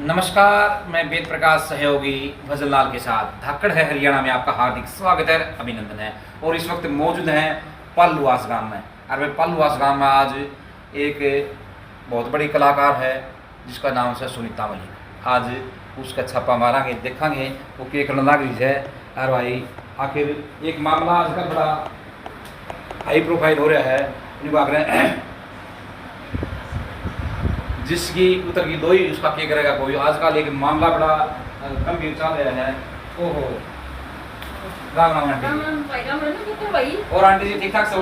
नमस्कार, मैं वेद प्रकाश सहयोगी फजल लाल के साथ धाकड़ है हरियाणा में आपका हार्दिक स्वागत है, अभिनंदन है। और इस वक्त मौजूद हैं पालुआस गांव में। और वे पालुआस गांव में आज एक बहुत बड़ी कलाकार है जिसका नाम है सुनीता मलिक। आज उसका छापा मारांगे, देखेंगे वो क्या करने लग रही है। और भाई आखिर एक मामला आजकल बड़ा हाई प्रोफाइल हो रहा है, भाग रहे हैं जिसकी उतर की दो ही उसका क्या करेगा कोई। आजकल एक मामला बड़ा गंभीर चल रहा है। ओहो, राम राम आंटी। और आंटी जी ठीक ठाक सब?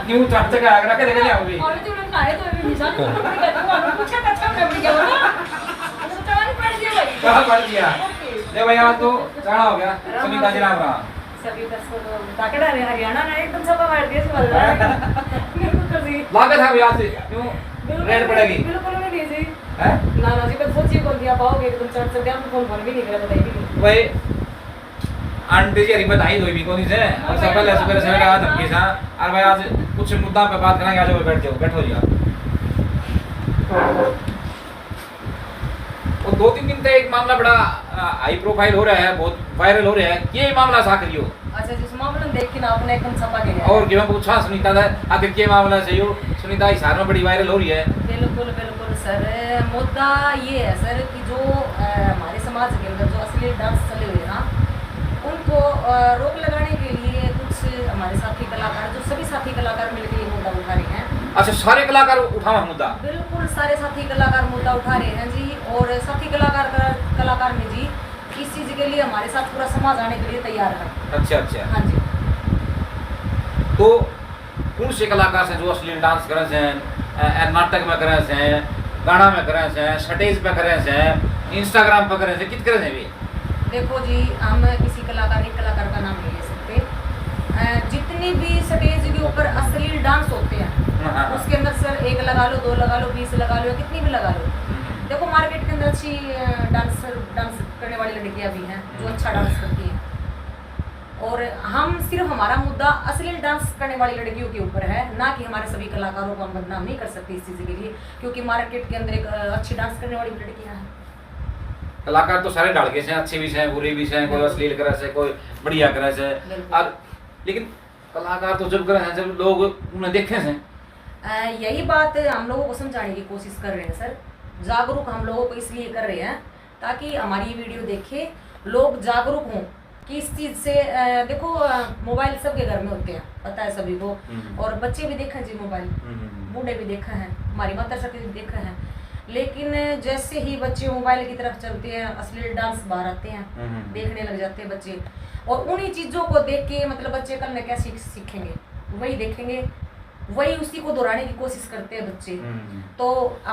क्यों चढ़ चढ़ आग रखे देखे आओगी? कहाँ पढ़ दिया? ले भाई आज तो जाना हो गया। सुनीता जी राम राम। हरियाणा ने एकदम छापा मार दिया इस बार। लागत है आज से क्यों रेड पड़ेगी? बिल्कुल नहीं जी। हैं? नाना जी को सोचिए कौन दिया पाओगे एकदम चढ़ चढ़ के हम फोन भी नहीं करा बताइए भी। भाई आंटी जी हरी बधाई दो भी कोनी से और सब पहले सुबह से लगा धमकी सा। और भाई आज कुछ मुद्दा पे बात करेंगे। आज बैठ जाओ, बैठो जी आप। और 2-3 दिन से एक मामला बड़ा हाई प्रोफाइल हो रहा है, बहुत वायरल हो रहा है। ये मामला सा करियो। अच्छा, जिस मामले में देख के ना आपने एकदम छपा गया। और क्यों पूछा सुनीता था आखिर क्या मामला है? यो सुनीता हिसार में बड़ी वायरल हो रही है। बिल्कुल बिल्कुल सर, मुद्दा ये है सर कि जो हमारे समाज के अंदर जो असली डांस चले हुए ना, उनको रोक लगाने के लिए कुछ हमारे साथी कलाकार, जो सभी साथी कलाकार मिलकर ये मुद्दा उठा रहे हैं। अच्छा, सारे कलाकार उठावा मुद्दा? बिल्कुल सारे साथी कलाकार मुद्दा उठा रहे हैं जी। और साथी कलाकार में जी इस चीज के लिए हमारे साथ पूरा समाज आने के लिए तैयार है। अच्छा अच्छा। हाँ जी। तो कौन से कलाकार से जो अश्लील डांस करे हैं, नाटक में करे हैं, गाना में करे हैं, स्टेज पे करे हैं, इंस्टाग्राम पे करे हैं, कित करे हैं? देखो जी, हम किसी एक कलाकार का नाम नहीं ले सकते। जितने भी स्टेज के ऊपर अश्लील डांस होते हैं उसके अंदर सर 1 लगा लो, 2 लगा लो, 20 लगा लो, कितनी भी लगा लो। देखो मार्केट के अंदर अच्छी डांस करने वाली लड़कियां भी हैं जो अच्छा डांस करती हैं। और हम सिर्फ हमारा मुद्दा अश्लील डांस करने वाली लड़कियों के ऊपर है, ना कि हमारे सभी कलाकारों को हम बदनाम नहीं कर सकते इस चीज़ के लिए, क्योंकि मार्केट के अंदर एक अच्छी डांस करने वाली लड़कियां हैं। कलाकार तो सारे ढाल के से, अच्छे भी हैं, बुरे भी हैं, कोई अश्लील करे से, कोई बढ़िया करे से। और लेकिन कलाकार तो जब करे हैं जब लोग उन्हें देखे हैं। यही बात हम लोगों को समझाने की कोशिश कर रहे हैं सर। जागरूक हम लोगों को इसलिए कर रहे हैं ताकि हमारी ये वीडियो देखे लोग जागरूक हों कि इस चीज से। देखो मोबाइल सबके घर में होते हैं, पता है सभी को। और बच्चे भी देखे जी मोबाइल, बूढ़े भी देखे हैं, हमारी माता शक्ति भी देखे हैं। लेकिन जैसे ही बच्चे मोबाइल की तरफ चलते हैं, अश्लील डांस बाहर आते हैं, देखने लग जाते हैं बच्चे। और उन्हीं चीजों को देख के मतलब बच्चे कल में क्या सीखेंगे, वही देखेंगे, वही उसी को दोहराने की कोशिश करते हैं बच्चे। तो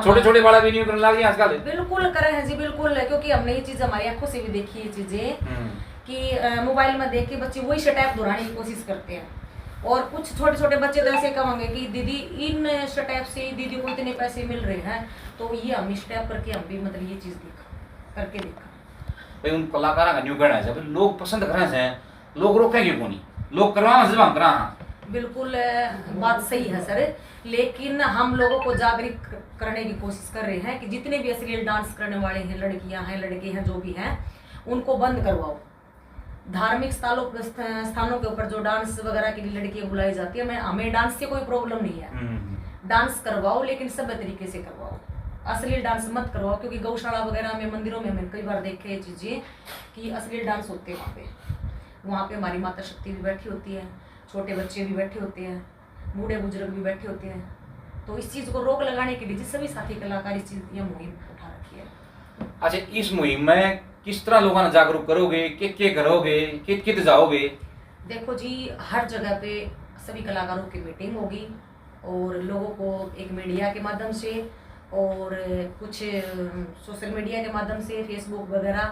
छोटे छोटे बड़ा वीडियो करने लगे आजकल। बिल्कुल करे हैं जी, बिल्कुल, क्योंकि हमने ये चीज हमारी आंखों से भी देखी है चीजें कि मोबाइल में देख के बच्चे वही स्टेप दोहराने की कोशिश करते हैं। और कुछ छोटे छोटे बच्चे तो ऐसे कहेंगे कि दीदी इन स्टेप से दीदी को इतने पैसे मिल रहे हैं, तो ये हम स्टेप करके हम भी मतलब ये चीज करके देखा। भाई उन कलाकारों का न्यू करना है, जब लोग पसंद कर रहे हैं लोग रोकेंगे क्यों नहीं? लोग करवा जब हम करा। बिल्कुल बात सही है सर, लेकिन हम लोगों को जागरूक करने की कोशिश कर रहे हैं कि जितने भी अश्लील डांस करने वाले हैं, लड़कियां हैं, लड़के हैं, जो भी हैं, उनको बंद करवाओ। धार्मिक स्थानों के ऊपर जो डांस वगैरह के लिए लड़कियां बुलाई जाती है, हमें डांस से कोई प्रॉब्लम नहीं है। डांस करवाओ लेकिन सभ्य तरीके से करवाओ, अश्लील डांस मत करवाओ। क्योंकि गौशाला वगैरह में, मंदिरों में मैंने कई बार देखे ये चीजें कि अश्लील डांस होते हैं। वहाँ पे हमारी माता शक्ति भी बैठी होती है, छोटे बच्चे भी बैठे होते हैं, बूढ़े बुजुर्ग भी बैठे होते हैं। तो इस चीज को रोक लगाने के लिए सभी साथी कलाकार इस चीज ये मुहिम उठा रखी है। अच्छा, इस मुहिम में किस तरह लोगों ने जागरूक करोगे, क्या करोगे, कित जाओगे? देखो जी, हर जगह पे सभी कलाकारों की मीटिंग होगी और लोगों को एक मीडिया के माध्यम से और कुछ सोशल मीडिया के माध्यम से, फेसबुक वगैरह,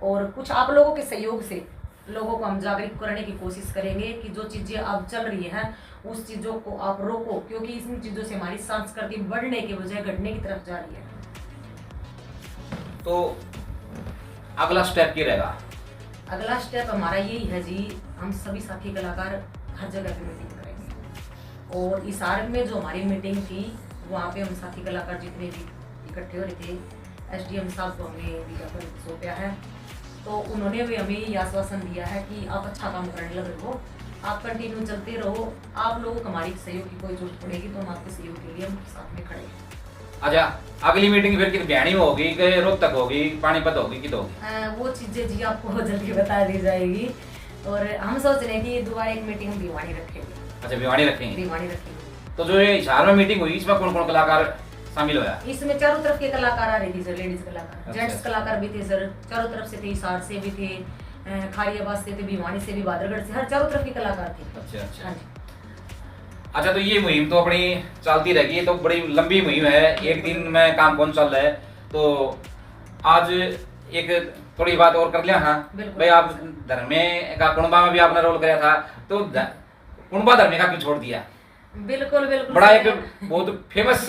और कुछ आप लोगों के सहयोग से लोगों को हम जागरूक करने की कोशिश करेंगे कि जो चीजें अब चल रही हैं उस चीजों को आप रोको, क्योंकि इन चीजों से हमारी संस्कृति बढ़ने के बजाय घटने की तरफ जा रही है। तो अगला स्टेप क्या रहेगा? अगला स्टेप हमारा यही है जी, हम सभी साथी कलाकार हर जगह पे मीटिंग करेंगे। और इस आर में जो हमारी मीटिंग थी वहाँ पे हम साथी कलाकार जितने भी इकट्ठे हो रहे थे। SDM साहब को हमने विज्ञापन सौंपा है, तो उन्होंने भी हमें ये आश्वासन दिया है कि आप अच्छा काम करने लग रहे हो, आप कंटिन्यू चलते रहो, आप लोगों को हमारी सहयोग की कोई जरूरत पड़ेगी तो हम आपके सहयोग के लिए हम साथ में खड़े हैं। अच्छा, अगली मीटिंग फिर कित बयानी में होगी कि रोहतक होगी, पानीपत होगी, कित होगी? वो चीज़ें जी आपको जल्दी बता दी जाएगी, और हम सोच रहे हैं कि दोबारा एक मीटिंग हम भिवानी रखेंगे। अच्छा, भिवानी रखेंगे। भिवानी रखेंगे। तो जो ये हिसार में मीटिंग हुई, इसमें कौन कौन कलाकार शामिल होया? इसमें चारों तरफ के कलाकार आ रहे थे सर, लेडीज कलाकार, अच्छा, जेंट्स कलाकार भी थे सर, चारों तरफ से थे, हिसार से भी थे, खारियाबाद से थे, भिवानी से भी, बादरगढ़ से, हर चारों तरफ के कलाकार थे। अच्छा अच्छा। हाँ जी। अच्छा, तो ये मुहिम तो अपनी चलती रहेगी, ये तो बड़ी लंबी मुहिम है, एक दिन में काम कौन चल रहा है। तो आज एक थोड़ी बात और कर लिया। हाँ भाई, आप धर्मे का कुणबा में भी आपने रोल कराया था, तो कुणबा धर्मे का क्यों छोड़ दिया? बिल्कुल बिल्कुल, बड़ा एक बहुत फेमस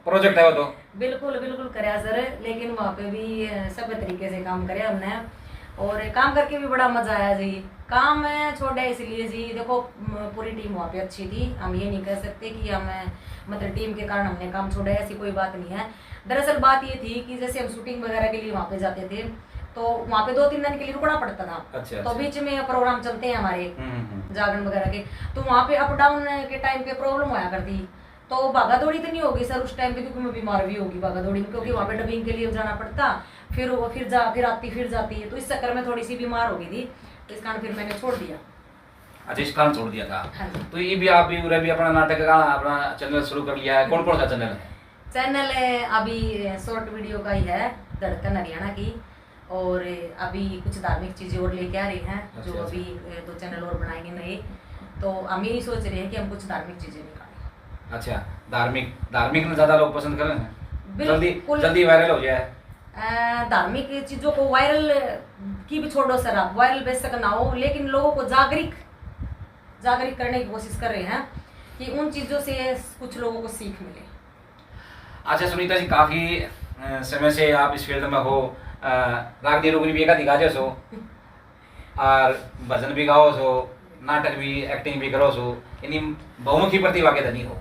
प्रोजेक्ट है वो तो। बिल्कुल बिल्कुल कराया सर, लेकिन वहाँ पे भी सब तरीके से काम करे हमने, और काम करके भी बड़ा मजा आया जी। काम छोड़ा इसलिए जी, देखो पूरी टीम वहाँ पे अच्छी थी, हम ये नहीं कह सकते कि हम मतलब टीम के कारण हमने काम छोड़ा, ऐसी कोई बात नहीं है। दरअसल बात ये थी कि जैसे हम शूटिंग वगैरह के लिए वहाँ पे जाते थे, तो वहाँ पे 2-3 दिन के लिए रुकना पड़ता था। अच्छा, तो बीच में प्रोग्राम चलते हैं हमारे जागरण वगैरह के, तो वहाँ पे अप डाउन के टाइम पे प्रॉब्लम होया करती, तो भागा दौड़ी तो नहीं होगी सर उस टाइम पे, क्योंकि मैं बीमार भी होगी भागा दौड़ी में, क्योंकि वहाँ पे डबिंग के लिए जाना पड़ता, फिर आती फिर जाती है, तो इस चक्कर में थोड़ी सी बीमार हो गई थी, तो इस कारण फिर मैंने छोड़ दिया। अच्छा, इस कारण छोड़ दिया था। हाँ। तो ये भी आप भी अपना नाटक का अपना चैनल शुरू कर लिया है, कौन कौन सा चैनल है? चैनल अभी शॉर्ट वीडियो का ही है, धड़कन हरियाणा की, और अभी कुछ धार्मिक चीजें और लेके आ रही हैं, जो अच्छा। अभी 2 चैनल और बनाएंगे नए, तो हम यही सोच रहे हैं कि हम कुछ धार्मिक चीजें निकालें। अच्छा, धार्मिक में ज्यादा लोग पसंद कर रहे हैं, बिल्कुल। जल्दी वायरल हो जाए। धार्मिक चीजों को वायरल की भी छोड़ो सर, आप वायरल बेशक ना हो, लेकिन लोगों को जागरूक करने की कोशिश कर रहे हैं कि उन चीजों से कुछ लोगों को सीख मिले। अच्छा सुनीता जी, काफी समय से आप इस फील्ड में हो, रागनी रोगनी भी एका दिखा सो, और भजन भी गाओ सो, नाटक भी, एक्टिंग भी करो सो, यानी बहुमुखी प्रतिभा के धनी हो।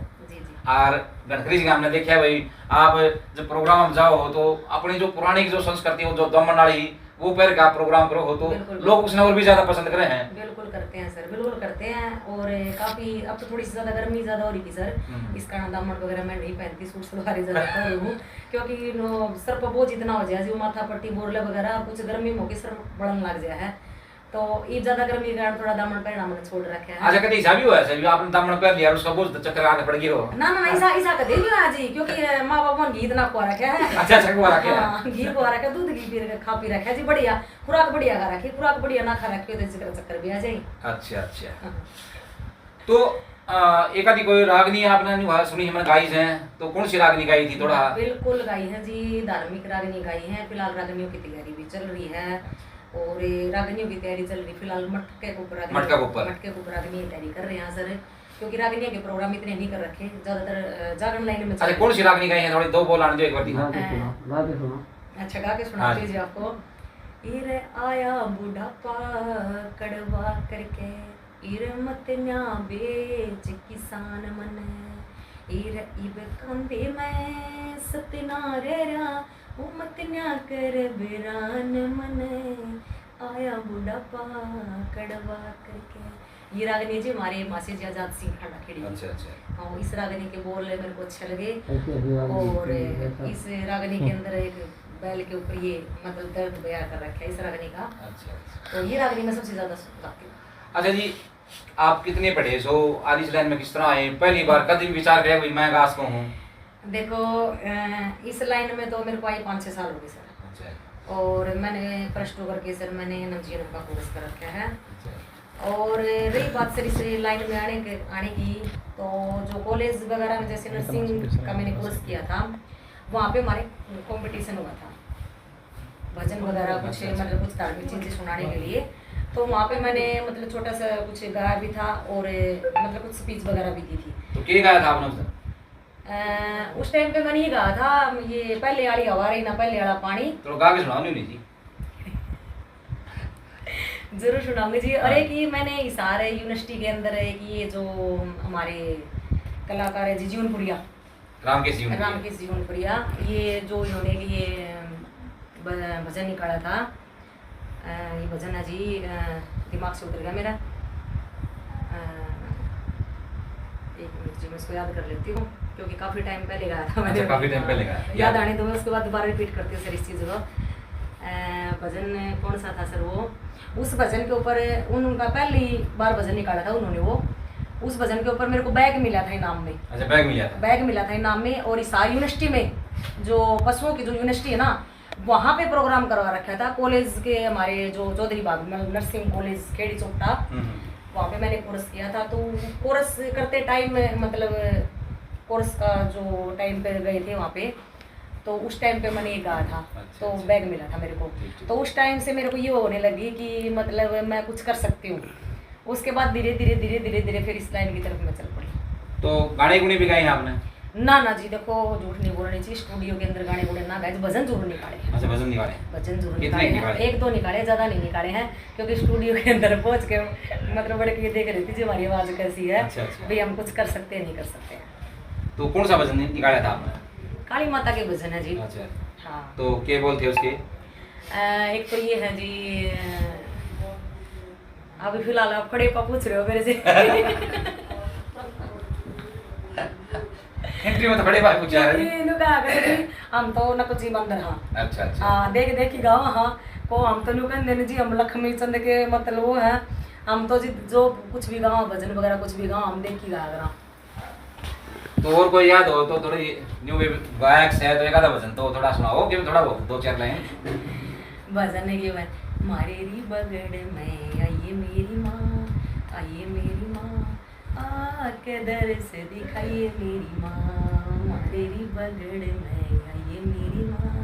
और गणखरी जी का हमने देखा है भाई, आप जब प्रोग्राम में जाओ हो तो अपनी जो पुरानी जो संस्कृति हो, जो दमन नाड़ी, वो पर का प्रोग्राम करो हो, तो लोग उसने और भी ज्यादा पसंद कर रहे हैं। बिल्कुल करते हैं सर, बिल्कुल करते हैं, और काफी अब तो थोड़ी सी ज्यादा गर्मी ज्यादा हो रही थी सर, इस कारण दामन वगैरह मैं नहीं पहनती, सूट सलवार ज्यादा पहन हूँ, क्योंकि सर पर बोझ इतना हो जाए, जो माथा पट्टी बोरले वगैरह कुछ गर्मी में होकर सर बढ़न लग गया है, तो ये ज्यादा गर्मी के कारण थोड़ा दामन पहनना मैंने छोड़ रखा है। अच्छा, कभी ऐसा भी हुआ है सर, आपने दामन पहन लिया और उसका बोझ चक्कर आके पड़ गया हो? ना ऐसा कदे भी ना जी, क्योंकि माँ बाप ने घी इतना खुआ रखा है। अच्छा, खुआ रखा है, घी खुआ रखा है, दूध घी खा पी रखा है जी, बढ़िया खुराक बढ़िया खा रखी, खुराक बढ़िया ना खा रखी तो चक्कर भी आ जाए। अच्छा। तो एक आधी कोई रागनी आपने सुनी हमने गाई है, तो कौन सी रागनी गाई थी? थोड़ा बिल्कुल गाई है जी, धार्मिक रागनी गाई है, फिलहाल रागनियों की तैयारी भी चल रही है, और रागनियों की तैयारी चल रही फिलहाल मटके के ऊपर रागनी की तैयारी कर रहे हैं सर, क्योंकि रागनियों के प्रोग्राम इतने नहीं कर रखे, ज्यादातर जागरण लाइन में। अच्छा, कौन सी रागनी गाई है? थोड़ी 2 बोल आने दो एक बार दिखा। अच्छा, गा के सुना दीजिए आपको। इर आया बुढ़ापा कड़वा करके, इर मत न्या बेच किसान मन, इर इब कंधे में सतना रेरा, मत न्या कर बिरान मन, आया बुढ़ापा कड़वा करके। ये रागनी जी हमारे मासी जी आजाद सिंह खंडा खेड़ी। अच्छा। हाँ, इस रागनी के बोल मेरे को अच्छे लगे, और इस रागनी के अंदर एक बैल के ऊपर ये मतलब दर्द बयां कर रखा है इस रागनी का। अच्छा। तो ये रागनी में सबसे ज्यादा गाती हूँ। अच्छा जी, आप कितने पढ़े सो, आज इस लाइन में किस तरह आए, पहली बार कभी विचार किया भाई मैं गास को हूँ? देखो इस लाइन में तो मेरे को आई 5-6 साल हो गए सर। अच्छा। और मैंने +2 करके सर मैंने नवजीवन का कोर्स कर रखा है। और रही बात सर इस लाइन में आने की, तो जो कॉलेज वगैरह में जैसे नर्सिंग का मैंने कोर्स किया था, वहाँ पे हमारे कंपटीशन हुआ था भजन वगैरह कुछ, मतलब कुछ धार्मिक चीज़ें सुनाने के लिए, तो वहाँ पे मैंने मतलब छोटा सा कुछ गाया भी था, और मतलब कुछ स्पीच वगैरह भी दी थी। तो क्या गाया था आपने? उस टाइम पे मैंने ये गाया था, ये पहले वाली हवा रही ना पहले वाला पानी। तो गा के सुनाओ नहीं जी। जरूर सुनाऊंगी जी। और एक ये मैंने हिसार यूनिवर्सिटी के अंदर एक ये जो हमारे कलाकार है जी जीवनपुरिया, रामकेश जी रामकेश जी हुनपुरिया, ये जो इन्होंने ये भजन निकाला था, ये भजन है जी, दिमाग से उतर गया मेरा, एक मिनट जी मैं इसको याद कर लेती हूँ क्योंकि काफ़ी टाइम पहले गाया था मैंने। काफ़ी टाइम पहले गाया, याद आने तो मैं उसके बाद दोबारा रिपीट करती हूँ सर इस चीज़ को। भजन कौन सा था सर वो, उस भजन के ऊपर उनका पहली बार भजन निकाला था उन्होंने, वो उस भजन के ऊपर मेरे को बैग मिला था इनाम में। अच्छा, बैग मिला था? बैग मिला था इनाम में। और इसार यूनिवर्सिटी में, जो पशुओं की जो यूनिवर्सिटी है ना, वहाँ पे प्रोग्राम करवा रखा था कॉलेज के, हमारे जो चौधरी बाग नर्सिंग कॉलेज खेड़ी चौक था, वहाँ पे मैंने कोर्स किया था। तो कोर्स करते टाइम मतलब कोर्स का जो टाइम पे गए थे वहाँ पे, तो उस टाइम पे मैंने ये गाया था। तो बैग मिला था मेरे को। तो उस टाइम से मेरे को ये होने लगी कि मतलब मैं कुछ कर सकती हूँ। उसके बाद धीरे धीरे धीरे धीरे धीरे फिर इस लाइन की तरफ मैं चल पड़ी। तो गाने गुने भी गाए आपने? ना जी, देखो झूठ नहीं बोलनी चाहिए, स्टूडियो के अंदर गाने गुने ना गाए, भजन जरूर निकाले। अच्छा, भजन निकाले? भजन जरूर निकाले हैं, एक दो निकाले, ज़्यादा नहीं निकाले हैं, क्योंकि स्टूडियो के अंदर पहुँच के मतलब बड़े के देख रही थी जी हमारी आवाज़ कैसी है, भाई हम कुछ कर सकते हैं नहीं कर सकते हैं। तो कौन सा भजन निकाला था आपने? काली माता के भजन है जी। अच्छा, हाँ। तो क्या बोलते उसके? एक तो ये है जी, अभी फिलहाल आप खड़े पर पूछ रहे हो मेरे से। एंट्री में तो खड़े पर पूछ रहे हैं हम तो न कुछ मंदिर। हाँ अच्छा अच्छा, हाँ देख देखी गाँव। हाँ को हम तो कहते जी हम लक्ष्मी चंद के मतलब वो है, हम तो जी जो कुछ भी गाँव भजन वगैरह कुछ भी गाँव हम देखी गा। तो और कोई याद हो तो थोड़ी न्यू गायक से तो एक आधा भजन तो थोड़ा सुनाओ, कि थोड़ा बहुत दो चार लाइन भजन है। ये मारे री बगड़ में आइए मेरी माँ, आइए मेरी माँ, आके दर से दिखाइए मेरी माँ, मारे री बगड़ में आइए मेरी माँ,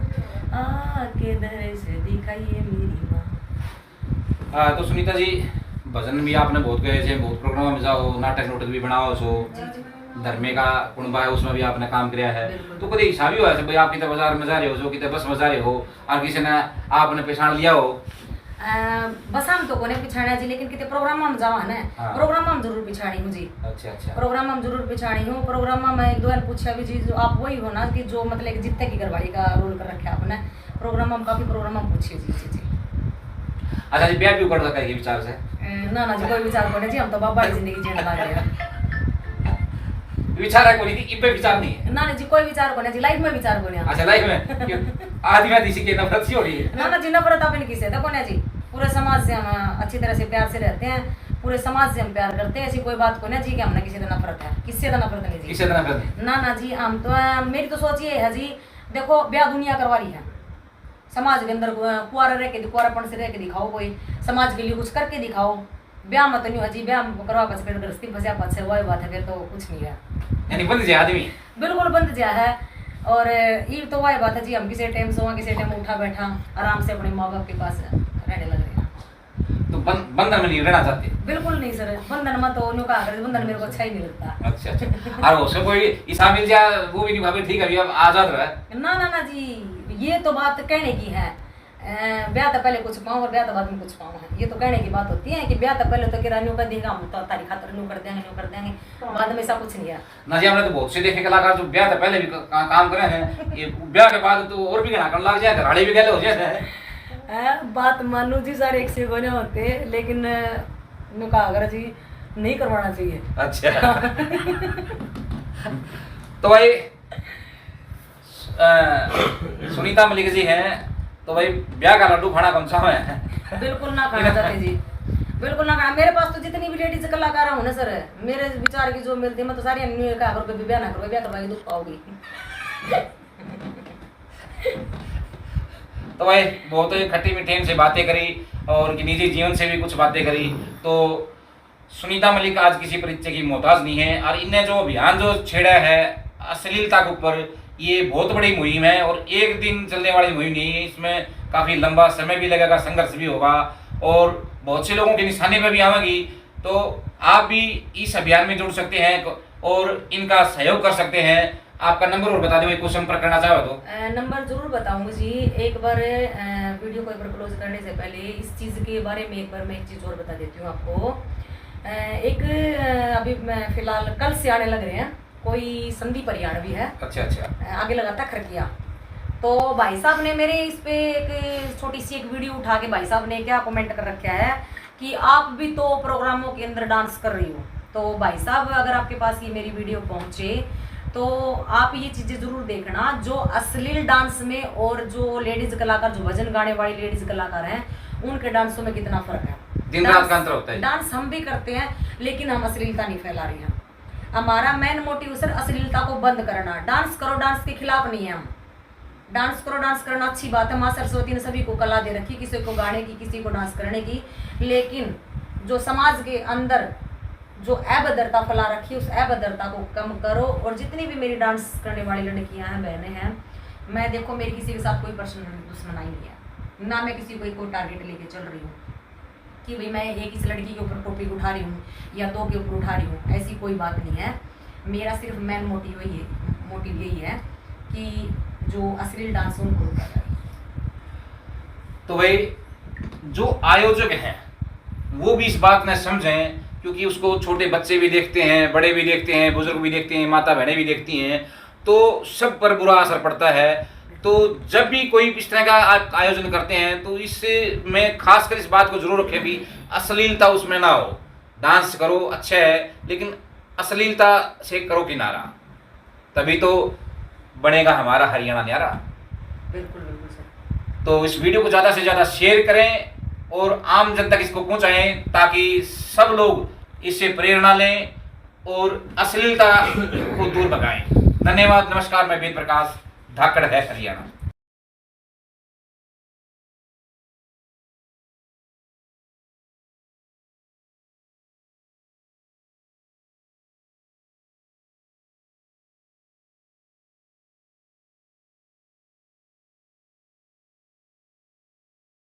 आके दर से दिखाइए मेरी माँ। तो सुनीता जी, भजन भी आपने बहुत गए थे, बहुत प्रोग्राम में जाओ, नाटक भी बनाओ, सो धर्मे का कुणबा है उसमें भी आपने काम किया है। तो कभी ऐसा भी हुआ है भाई आप कितने बाजार में जा रहे हो, जो कितने बस में जा रहे हो और किसी ने आपने पहचान लिया हो? बस हम तो कोने पिछाड़े जी, लेकिन कितने प्रोग्राम हम जावा है ना। हाँ। प्रोग्राम हम जरूर पिछाड़ी हूँ जी। अच्छा अच्छा, प्रोग्राम हम जरूर पिछाड़ी हूँ। प्रोग्राम में एक दो बार पूछा भी जी, जो आप वही हो ना कि जो मतलब जितने की घरवाली का रोल कर रखे आपने। प्रोग्राम हम काफी प्रोग्राम हम पूछिए जी जी। अच्छा जी, ब्याह भी कर रखा है विचार से? ना जी, कोई विचार को जी, हम तो बाबा जिंदगी जीने लग रहे हैं। विचार है कोई नहीं, इब्बे विचार नहीं है? ना जी, कोई विचार को नहीं जी, लाइफ में विचार को नहीं। अच्छा, लाइफ में आदिवासी से की नफरत सी हो रही है? ना जी, नफरत आपने किससे देखो ना जी, पूरे समाज से हम अच्छी तरह से प्यार से रहते हैं, पूरे समाज से हम प्यार करते हैं, ऐसी कोई बात को ना जी कि हमने किसी से नफरत है, किससे तो नफरत नहीं जी, किससे तो नफरत नहीं। ना जी, हम तो मेरी तो सोच ये है जी, देखो ब्याह दुनिया करवा रही है समाज के अंदर, कुआरा रह के कुआरापन से रह के दिखाओ, कोई समाज के लिए कुछ करके दिखाओ। ब्याह मत नहीं है जी, ब्याह करवा पास फिर गृहस्थी फंसा पास से वही बात है, फिर तो कुछ नहीं है, यानी बंद जाए आदमी, बिल्कुल बंद जाए है। और ये तो वही बात है जी, हम किसी टाइम सोवा किसी टाइम उठा बैठा आराम से अपने माँ बाप के पास रहने लग रहे हैं। तो बंधन में नहीं रहना चाहते? बिल्कुल नहीं सर, बंधन में तो न्यू का बंधन मेरे को अच्छा ही नहीं लगता। अच्छा अच्छा, और उसमें कोई ईसा मिल जाए वो भी नहीं भाभी, ठीक है अभी अब आजाद रहे। ना जी, ये तो बात कहने की है, ब्याह तो पहले कुछ पाऊँ और ब्याह तो बाद में कुछ पाऊँ है, ये तो कहने की बात होती है कि ब्याह तो पहले तो किरा न्यू कर देगा, हम तो तारीख खातर न्यू कर देंगे, बाद में ऐसा कुछ नहीं है ना जी। हमने तो बहुत से देखे कलाकार जो ब्याह तो पहले भी काम करे हैं, ये ब्याह के बाद तो और भी घना करने लग जाए, घराड़े भी गले हो जाए। बात मानू जी, सारे एक से बने होते, लेकिन नुका अगर जी नहीं करवाना चाहिए। अच्छा तो भाई सुनीता मलिक जी हैं, तो भाई ब्याह का लड्डू खाना कौन सा है? बिल्कुल ना खाना चाहते जी, बिल्कुल ना खाना। मेरे पास तो जितनी भी लेडीज कलाकार हूँ ना सर, मेरे विचार की जो मिलती है मैं तो सारी ब्याह ना करो, ब्याह करवाएगी दुख पाओगी। तो भाई बहुत खट्टी मीठी से बातें करी और निजी जीवन से भी कुछ बातें करी। तो सुनीता मलिक आज किसी परिचय की मोहताज नहीं है, और इनने जो अभियान जो छेड़ा है अश्लीलता के ऊपर, ये बहुत बड़ी मुहिम है और एक दिन चलने वाली मुहिम नहीं है, इसमें काफ़ी लंबा समय भी लगेगा, संघर्ष भी होगा और बहुत से लोगों के निशाने पर भी आवेगी। तो आप भी इस अभियान में जुड़ सकते हैं और इनका सहयोग कर सकते हैं। आपका नंबर और बता दें, कोई संपर्क करना चाहो तो? नंबर जरूर बताऊंगी जी। एक बार वीडियो को एक बार क्लोज करने से पहले इस चीज़ के बारे में एक बार मैं एक चीज़ और बता देती हूँ आपको। एक अभी मैं फिलहाल कल से आने लग रहे हैं कोई संदीप हरियाणवी है, अच्छा अच्छा। आगे लगाता खरकिया। तो भाई साहब ने मेरे इस पे एक छोटी सी एक वीडियो उठा के भाई साहब ने क्या कमेंट कर रखा है कि आप भी तो प्रोग्रामों के अंदर डांस कर रही हो। तो भाई साहब अगर आपके पास ये मेरी वीडियो पहुंचे तो आप ये चीजें जरूर देखना, जो अश्लील डांस में और जो लेडीज कलाकार, जो भजन गाने वाली लेडीज कलाकार हैं, उनके डांसों में कितना फर्क है। दिन रात का अंतर होता है। डांस हम भी करते हैं लेकिन हम अश्लीलता नहीं फैला रहे हैं। हमारा मेन मोटिव सर अश्लीलता को बंद करना। डांस करो, डांस के खिलाफ नहीं है हम। डांस करो, डांस करना अच्छी बात है। माँ सरस्वती ने सभी को कला दे रखी, किसी को गाने की, किसी को डांस करने की, लेकिन जो समाज के अंदर जो अभद्रता फैला रखी है उस अभद्रता को कम करो। और जितनी भी मेरी डांस करने वाली लड़कियां हैं, बहनें हैं, मैं देखो मेरी किसी के साथ कोई पर्सनल दुश्मनाई नहीं है, ना मैं किसी को कोई टारगेट लेके चल रही हूँ कि भाई मैं एक इस लड़की के ऊपर टॉपिक उठा रही हूँ या दो के ऊपर उठा रही हूँ, ऐसी कोई बात नहीं है। मेरा सिर्फ मेन मोटिव यही है कि जो अश्लील डांस उनको रोका जाए। तो भाई जो आयोजक हैं वो भी इस बात में समझें, क्योंकि उसको छोटे बच्चे भी देखते हैं, बड़े भी देखते हैं, बुजुर्ग भी देखते हैं, माता बहनें भी देखती हैं, तो सब पर बुरा असर पड़ता है। तो जब भी कोई इस तरह का आप आयोजन करते हैं तो इससे मैं खासकर इस बात को जरूर रखें कि अश्लीलता उसमें ना हो। डांस करो अच्छा है, लेकिन अश्लीलता से करो किनारा, तभी तो बनेगा हमारा हरियाणा न्यारा। बिल्कुल बिल्कुल सर। तो इस वीडियो को ज़्यादा से ज़्यादा शेयर करें और आम जन तक इसको पहुंचाएं, ताकि सब लोग इससे प्रेरणा लें और अश्लीलता को दूर भगाएं। धन्यवाद, नमस्कार। मैं वेद प्रकाश, धाकड़ है हरियाणा।